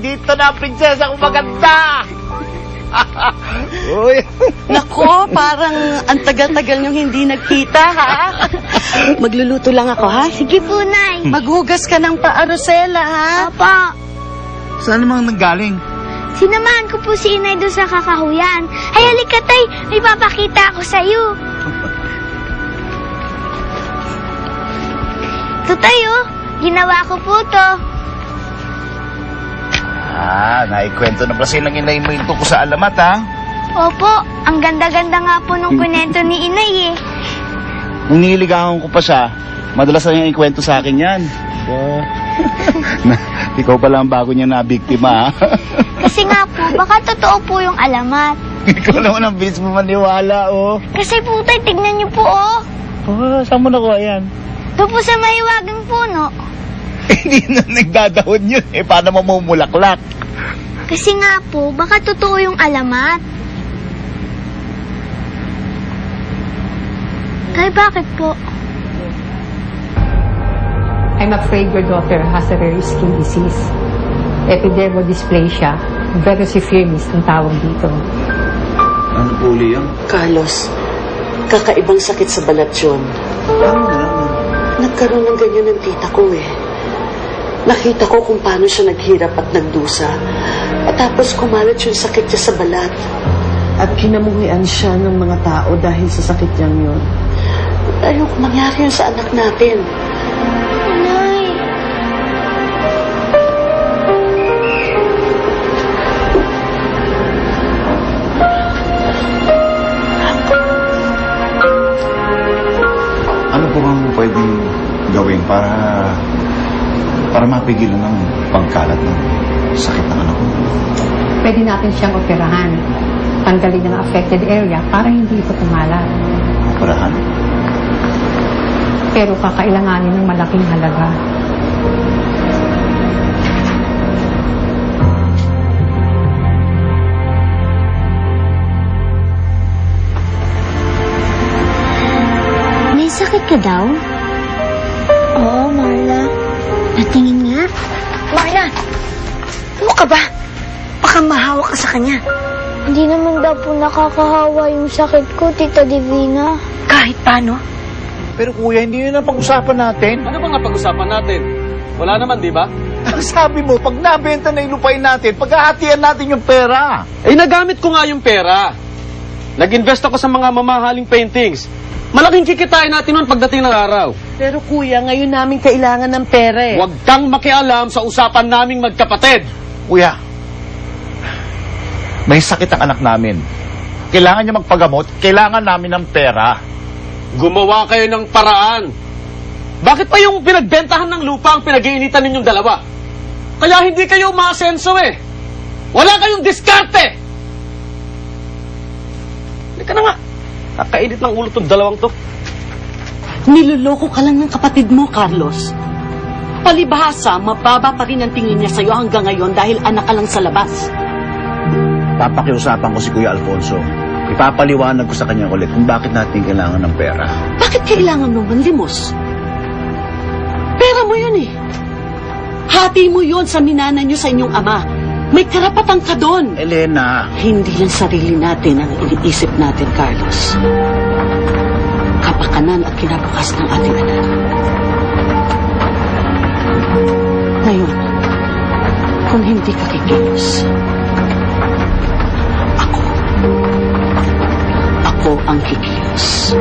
Nandito na ang prinsesa kong maganda! Uy! Nako, parang ang tagal-tagal niyong hindi nagkita, ha? Magluluto lang ako, ha? Sige po, Nay. Maghugas ka ng paarosela, ha? Opo. Saan namang nanggaling? Sinamahan ko po si Inay doon sa kakahuyan. Ay, halika, Tay. May papakita ako sa'yo. Ito, Tayo. Ginawa ko po to. Naikwento na pala silang inay mo yung tungkol sa alamat, ha? Opo. Ang ganda-ganda nga po nung kwento ni Inay, eh. Nung niligawan ko pa siya, madalas na yung ikwento sa akin yan. Ikaw pala ang bago niya na biktima, ha? Kasi nga po, baka totoo po yung alamat. Ikaw naman ang bilis mo maniwala, oh. Kasi po, Tay, tignan niyo po, oh. Saan mo nakuha yan? Doon po sa mahiwagang puno. Hindi na nagdadahon yun, eh. Paano mamumulaklak? Kasi nga po, baka totoo yung alamat. Tay, bakit po? I'm afraid your daughter has a rare skin disease. Epidermodysplasia verruciformis ang tawag dito. Ano po uli yan? Carlos, kakaibang sakit sa balat yun. Ano na? Nagkaroon ng ganyan ng tita ko, eh. Nakita ko kung paano siya naghirap at nagdusa. At tapos kumalat yung sakit niya sa balat. At kinamuhian siya ng mga tao dahil sa sakit niyang yun. Ayoko mangyari yun sa anak natin. Nay. Ano po bang pwedeng gawin para mapigilan ng pagkalat ng sakit ng anak ko? Pwede natin siyang operahan. Tanggalin ang affected area para hindi ito kumalat. Operahan? Pero kakailanganin ng malaking halaga. May sakit ka daw? Oo, Marla. Natingin nga. Marla! Ano ka ba? Baka mahawa ka sa kanya. Hindi naman daw po nakakahawa yung sakit ko, Tita Divina. Kahit paano. Pero kuya, hindi yun ang pag-usapan natin. Ano ba nga pag-usapan natin? Wala naman, di ba? Ang sabi mo, pag nabenta na yung lupain natin, paghahatian natin yung pera. Eh, nagamit ko nga yung pera. Nag-invest ako sa mga mamahaling paintings. Malaking kikitain natin nun pagdating ng araw. Pero kuya, ngayon namin kailangan ng pera, eh. Huwag kang makialam sa usapan naming magkapatid. Kuya, may sakit ang anak namin. Kailangan niya magpagamot, kailangan namin ng pera. Gumawa kayo ng paraan. Bakit pa yung pinagbentahan ng lupa ang pinag-iinitan ninyong dalawa? Kaya hindi kayo umaasenso, eh. Wala kayong diskarte. Hindi ka na nga. Kakainit ng ulo tong dalawang to. Niloloko ka lang ng kapatid mo, Carlos. Palibhasa, mababa pa rin ang tingin niya sa'yo hanggang ngayon dahil anak ka lang sa labas. Papakiusapan ko si Kuya Alfonso. Ipapaliwanag ko sa kanya ulit kung bakit natin kailangan ng pera. Bakit kailangan mo manlimos? Pera mo yun, eh. Hati mo yun sa minana niyo sa inyong ama. May karapatan ka doon. Elena, Hindi lang sarili natin ang iniisip natin, Carlos. Kapakanan at kinabukas ng ating anak. Ngayon, kung hindi ka kikilos, ako ang kikilos.